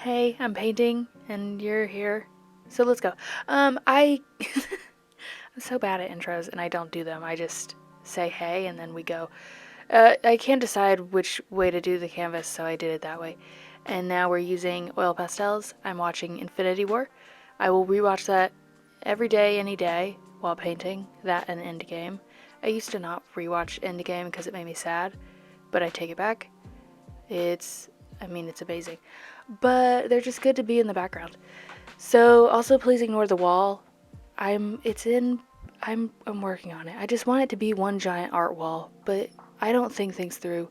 Hey, I'm painting and you're here. So let's go. I'm so bad at intros and I don't do them. I just say hey and then we go. I can't decide which way to do the canvas, so I did it that way. And now we're using oil pastels. I'm watching Infinity War. I will rewatch that every day, any day, while painting that and Endgame. I used to not rewatch Endgame because it made me sad, but I take it back. It's amazing. But they're just good to be in the background. So also please ignore the wall. I'm working on it. I just want it to be one giant art wall, but I don't think things through.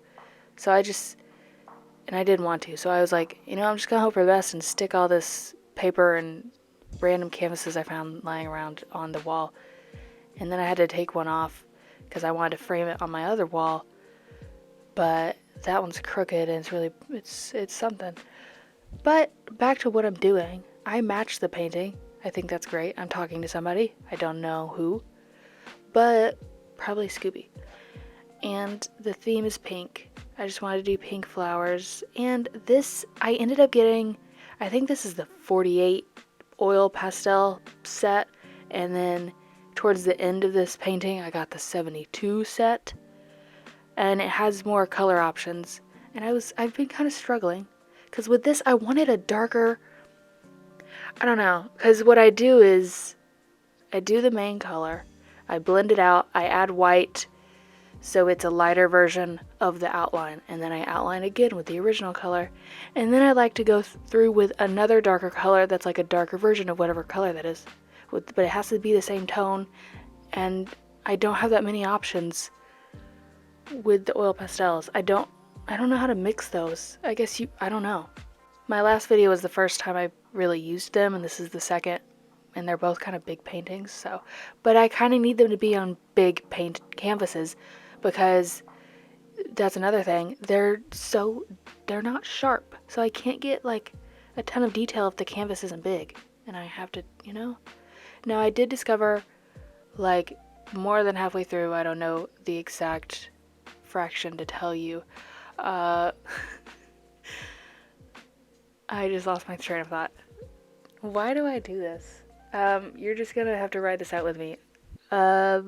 So I didn't want to. So I was like, I'm just gonna hope for the best and stick all this paper and random canvases I found lying around on the wall. And then I had to take one off because I wanted to frame it on my other wall. But that one's crooked and it's something. But back to what I'm doing. I matched the painting. I think that's great. I'm talking to somebody. I don't know who, but probably Scooby. And the theme is pink. I just wanted to do pink flowers. And this, I ended up getting, I think this is the 48 oil pastel set. And then towards the end of this painting, I got the 72 set. And it has more color options. And I've been kind of struggling. Because with this, I wanted a darker, I don't know. Because what I do is, I do the main color. I blend it out. I add white. So it's a lighter version of the outline. And then I outline again with the original color. And then I like to go through with another darker color that's like a darker version of whatever color that is. But it has to be the same tone. And I don't have that many options with the oil pastels. I don't know how to mix those. I don't know. My last video was the first time I really used them, and this is the second, and they're both kind of big paintings, so. But I kind of need them to be on big paint canvases, because that's another thing. They're not sharp, so I can't get like a ton of detail if the canvas isn't big, and I have to, Now I did discover, like, more than halfway through, I don't know the exact fraction to tell you, I just lost my train of thought. Why do I do this? You're just gonna have to ride this out with me. I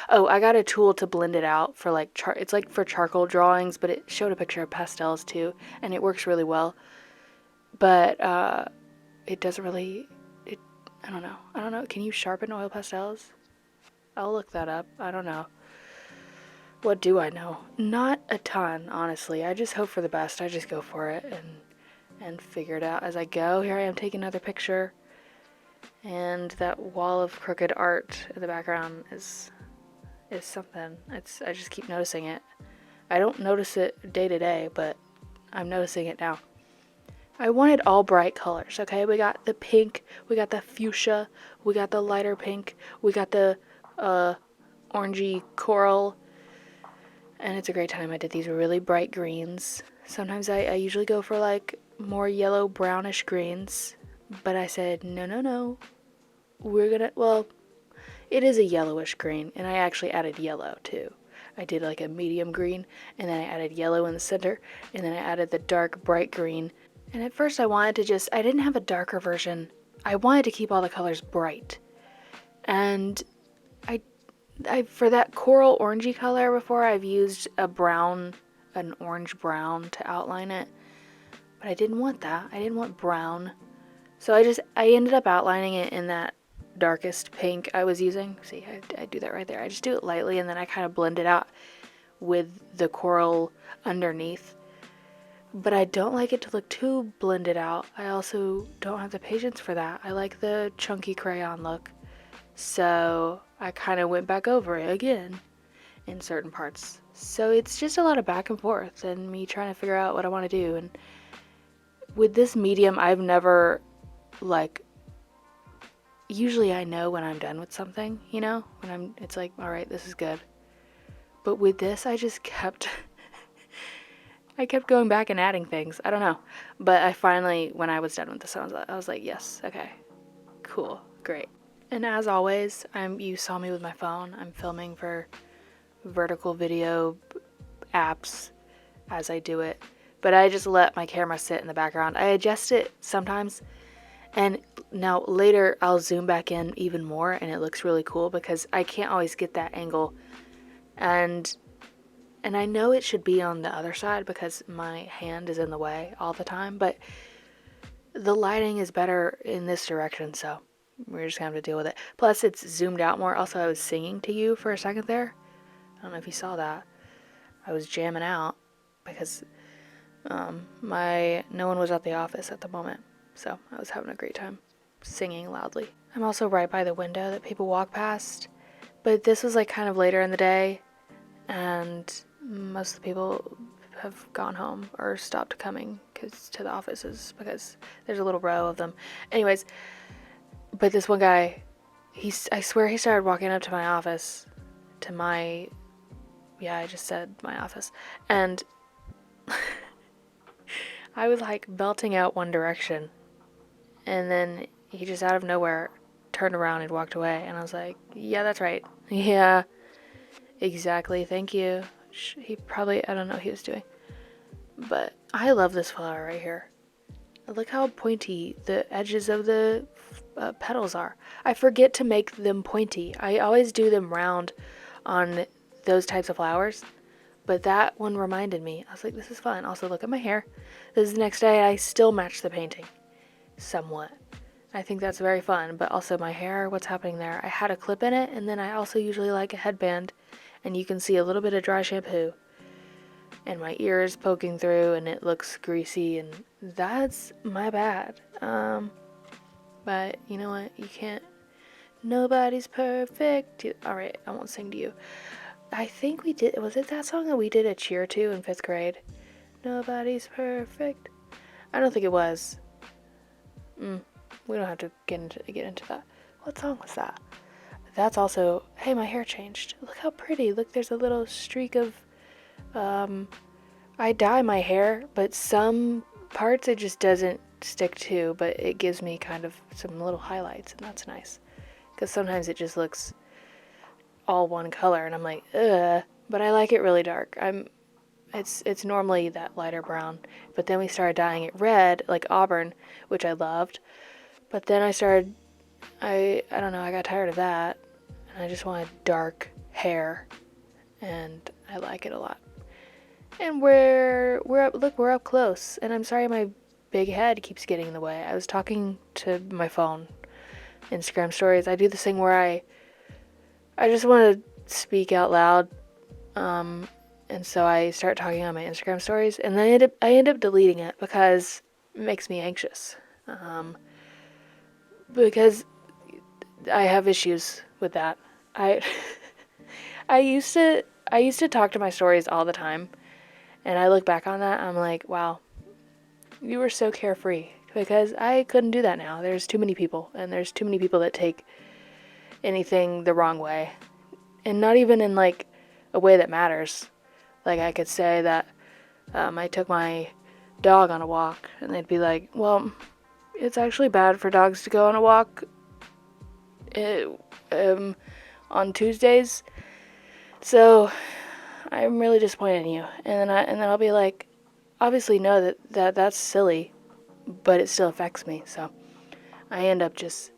got a tool to blend it out for like it's like for charcoal drawings, but it showed a picture of pastels too, and it works really well. But it doesn't really. I don't know. Can you sharpen oil pastels? I'll look that up. I don't know. What do I know? Not a ton, honestly. I just hope for the best. I just go for it and figure it out as I go. Here I am taking another picture. And that wall of crooked art in the background is something. I just keep noticing it. I don't notice it day to day, but I'm noticing it now. I wanted all bright colors, okay? We got the pink, we got the fuchsia, we got the lighter pink, we got the orangey coral, and it's a great time. I did these really bright greens. Sometimes I usually go for like more yellow brownish greens, but I said no, it is a yellowish green, and I actually added yellow too. I did like a medium green, and then I added yellow in the center, and then I added the dark bright green. And at first I didn't have a darker version. I wanted to keep all the colors bright. And I for that coral orangey color before, I've used an orange brown to outline it. But I didn't want that. I didn't want brown. So I ended up outlining it in that darkest pink I was using. See, I do that right there. I just do it lightly, and then I kind of blend it out with the coral underneath. But I don't like it to look too blended out. I also don't have the patience for that. I like the chunky crayon look. So I kind of went back over it again in certain parts. So it's just a lot of back and forth and me trying to figure out what I want to do. And with this medium, I've never, usually I know when I'm done with something, it's like, all right, this is good. But with this, I kept going back and adding things. I don't know. But I finally, when I was done with this, I was like, yes, okay, cool, great. And as always, you saw me with my phone. I'm filming for vertical video apps as I do it. but I just let my camera sit in the background. I adjust it sometimes, and now later I'll zoom back in even more, and it looks really cool because I can't always get that angle. And I know it should be on the other side because my hand is in the way all the time, but the lighting is better in this direction, so we're just gonna have to deal with it. Plus, it's zoomed out more. Also, I was singing to you for a second there. I don't know if you saw that. I was jamming out because no one was at the office at the moment, so I was having a great time singing loudly. I'm also right by the window that people walk past, but this was like kind of later in the day, and most of the people have gone home or stopped coming to the offices because there's a little row of them. Anyways, but this one guy, I swear he started walking up to my office, I just said my office, and I was like belting out One Direction, and then he just out of nowhere turned around and walked away, and I was like, yeah, that's right. Yeah, exactly, thank you. He probably, I don't know what he was doing. But I love this flower right here. Look how pointy the edges of the petals are. I forget to make them pointy. I always do them round on those types of flowers. But that one reminded me. I was like, this is fun. Also, look at my hair. This is the next day. I still match the painting. Somewhat. I think that's very fun. But also my hair, what's happening there? I had a clip in it. And then I also usually like a headband. And you can see a little bit of dry shampoo. And my ear is poking through. And it looks greasy. And that's my bad. But you know what? You can't. Nobody's perfect. Alright, I won't sing to you. I think we did. Was it that song that we did a cheer to in 5th grade? Nobody's perfect. I don't think it was. We don't have to get into that. What song was that? That's also. Hey, my hair changed. Look how pretty. Look, there's a little streak of. I dye my hair, but some parts it just doesn't stick to. But it gives me kind of some little highlights, and that's nice. Because sometimes it just looks all one color, and I'm like, ugh. But I like it really dark. It's normally that lighter brown, but then we started dyeing it red, like auburn, which I loved. But then I don't know, I got tired of that, and I just wanted dark hair, and I like it a lot. And we're up close, and I'm sorry my big head keeps getting in the way. I was talking to my phone, Instagram stories. I do this thing where I just want to speak out loud, and so I start talking on my Instagram stories, and then I end up deleting it because it makes me anxious, because I have issues with that. I I used to talk to my stories all the time, and I look back on that, I'm like, wow, you were so carefree, because I couldn't do that now. There's too many people, and there's too many people that take anything the wrong way, and not even in like a way that matters. Like I could say that I took my dog on a walk, and they'd be like, well, it's actually bad for dogs to go on a walk on Tuesdays, so I'm really disappointed in you. And then I'll be like, obviously know that's silly, but it still affects me, so I end up just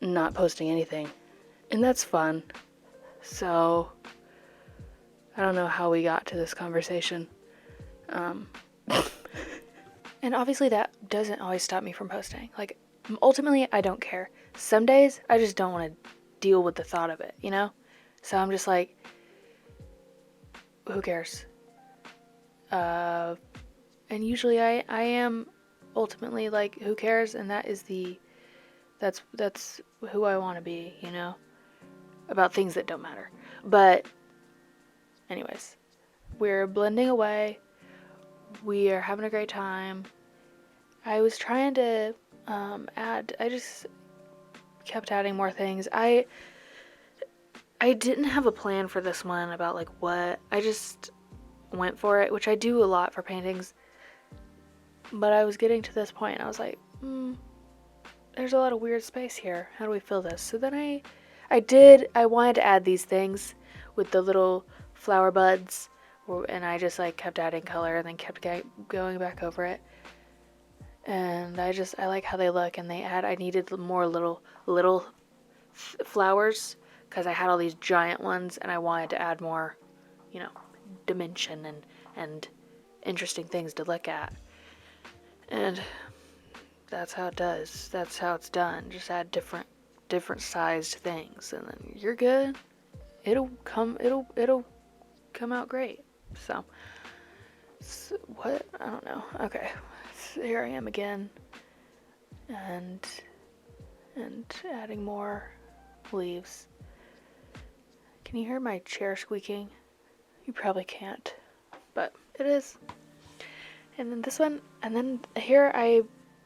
not posting anything. And that's fun. So, I don't know how we got to this conversation. And obviously that doesn't always stop me from posting. Like, ultimately, I don't care. Some days, I just don't want to deal with the thought of it, you know? So I'm just like, who cares? And usually I am ultimately like, who cares? And that's who I want to be, you know? About things that don't matter. But anyways, we're blending away. We are having a great time. I was trying to I just kept adding more things. I didn't have a plan for this one about like what. I just went for it, which I do a lot for paintings. But I was getting to this point and I was like, there's a lot of weird space here. How do we fill this? So then I wanted to add these things with the little flower buds and I just like kept adding color and then kept going back over it. And I like how they look, and I needed more little flowers because I had all these giant ones and I wanted to add more, you know, dimension and interesting things to look at. And that's how it's done. Just add different sized things and then you're good. It'll come out great. So what? I don't know. Okay. So here I am again. And adding more leaves. Can you hear my chair squeaking? You probably can't, but it is. And then this one, and then here I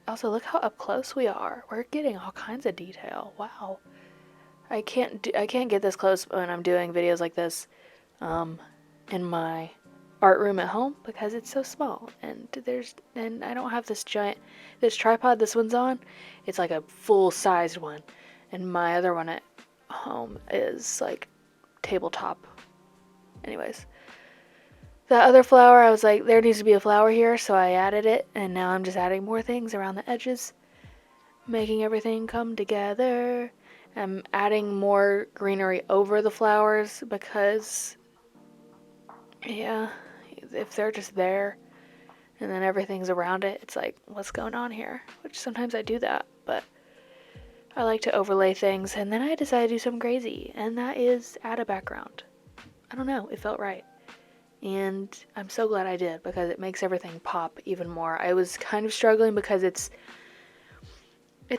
also look how up close we are. We're getting all kinds of detail. Wow. I can't get this close when I'm doing videos like this in my art room at home because it's so small, and I don't have this tripod this one's on. It's like a full-sized one, and my other one at home is like tabletop. Anyways, that other flower, I was like, there needs to be a flower here, so I added it, and now I'm just adding more things around the edges, making everything come together. I'm adding more greenery over the flowers because, yeah, if they're just there and then everything's around it, it's like, what's going on here? Which sometimes I do that, but I like to overlay things, and then I decided to do something crazy, and that is add a background. I don't know, it felt right. And I'm so glad I did because it makes everything pop even more. I was kind of struggling because it's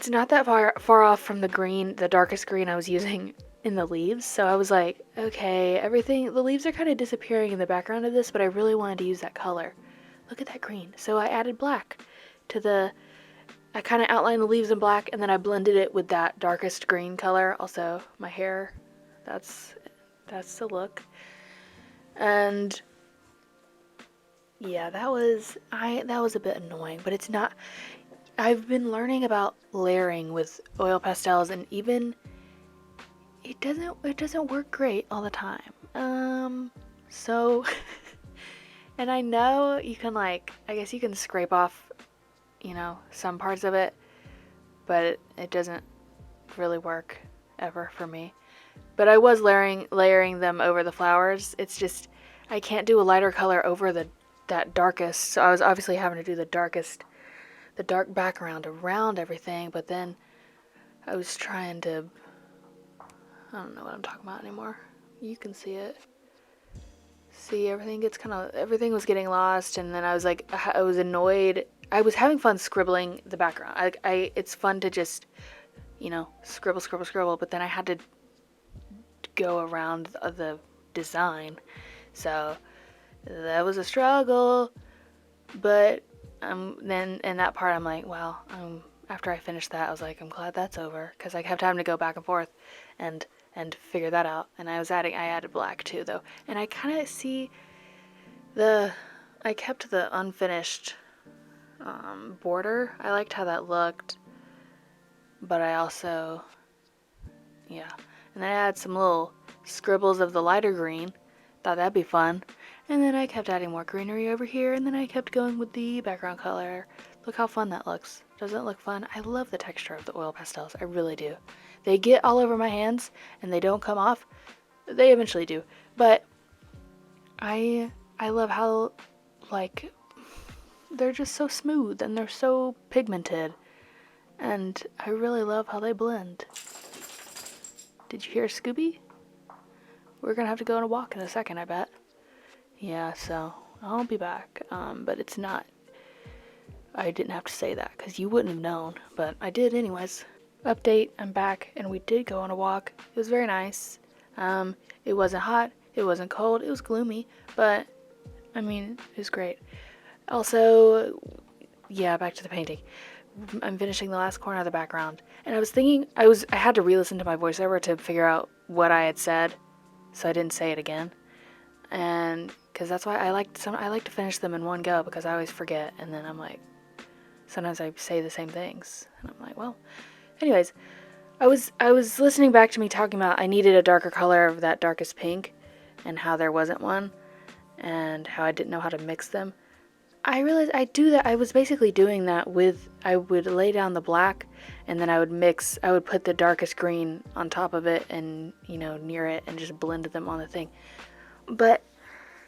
not that far off from the darkest green I was using in the leaves. So I was like, okay, the leaves are kind of disappearing in the background of this, but I really wanted to use that color. Look at that green. So I added black I kind of outlined the leaves in black, and then I blended it with that darkest green color. Also, my hair, that's the look. And yeah, that was a bit annoying, but it's not. I've been learning about layering with oil pastels, and even it doesn't work great all the time. So and I know you can I guess you can scrape off, some parts of it, but it doesn't really work ever for me. But I was layering them over the flowers. It's just I can't do a lighter color over that darkest, so I was obviously having to do the dark background around everything, but then I was trying to, I don't know what I'm talking about anymore. You can see it. See, everything was getting lost, and then I was annoyed. I was having fun scribbling the background. It's fun to just, scribble, but then I had to go around the design. So that was a struggle, but then in that part I'm like, well, after I finished that, I was like, I'm glad that's over, because I kept having to go back and forth and figure that out. And I added black too, though, and I kind of see I kept the unfinished border. I liked how that looked, but I also, yeah, and then I added some little scribbles of the lighter green. Thought that'd be fun. And then I kept adding more greenery over here, and then I kept going with the background color. Look how fun that looks. Doesn't it look fun? I love the texture of the oil pastels. I really do. They get all over my hands, and they don't come off. They eventually do. But I love how, they're just so smooth, and they're so pigmented. And I really love how they blend. Did you hear Scooby? We're gonna have to go on a walk in a second, I bet. Yeah, so I'll be back. But it's not. I didn't have to say that because you wouldn't have known, but I did anyways. Update, I'm back, and we did go on a walk. It was very nice. It wasn't hot, it wasn't cold, it was gloomy, but it was great. Also, yeah, back to the painting. I'm finishing the last corner of the background, and I was thinking I had to re-listen to my voiceover to figure out what I had said, so I didn't say it again. And because that's why I like to finish them in one go, because I always forget, and then I'm like, sometimes I say the same things, and I'm like, well, anyways, I was listening back to me talking about I needed a darker color of that darkest pink, and how there wasn't one, and how I didn't know how to mix them. I realized I do that. I was basically doing that with, I would lay down the black and then I would put the darkest green on top of it and, near it and just blend them on the thing. But,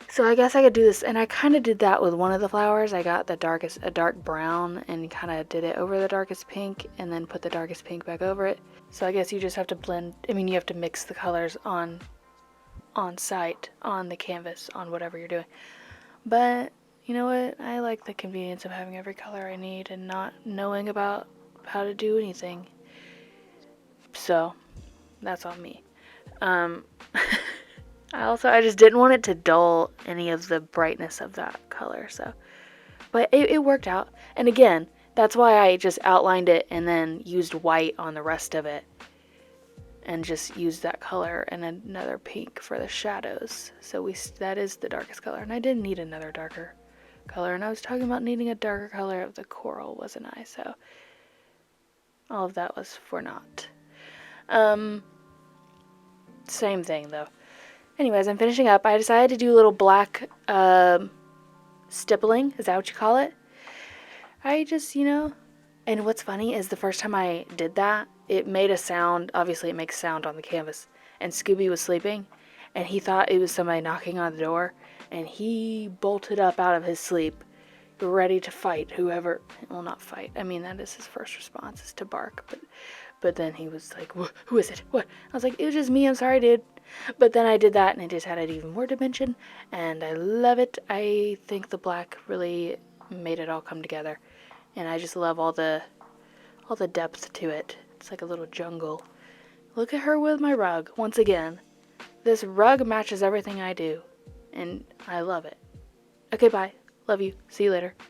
so I guess I could do this, and I kind of did that with one of the flowers. I got a dark brown and kind of did it over the darkest pink and then put the darkest pink back over it. So I guess you just have to you have to mix the colors on site, on the canvas, on whatever you're doing. But you know what? I like the convenience of having every color I need and not knowing about how to do anything. So that's on me. I just didn't want it to dull any of the brightness of that color. So, but it worked out. And again, that's why I just outlined it and then used white on the rest of it. And just used that color and another pink for the shadows. So that is the darkest color. And I didn't need another darker color. And I was talking about needing a darker color of the coral, wasn't I? So all of that was for naught. Same thing though. Anyways, I'm finishing up. I decided to do a little black stippling. Is that what you call it? I just, and what's funny is the first time I did that, it made a sound. Obviously, it makes sound on the canvas. And Scooby was sleeping, and he thought it was somebody knocking on the door, and he bolted up out of his sleep, ready to fight whoever. Well, not fight. I mean, that is his first response, is to bark. But then he was like, who is it? What? I was like, it was just me. I'm sorry, dude. But then I did that, and it just added even more dimension, and I love it. I think the black really made it all come together, and I just love all the depth to it. It's like a little jungle. Look at her with my rug. Once again, this rug matches everything I do, and I love it. Okay, bye. Love you. See you later.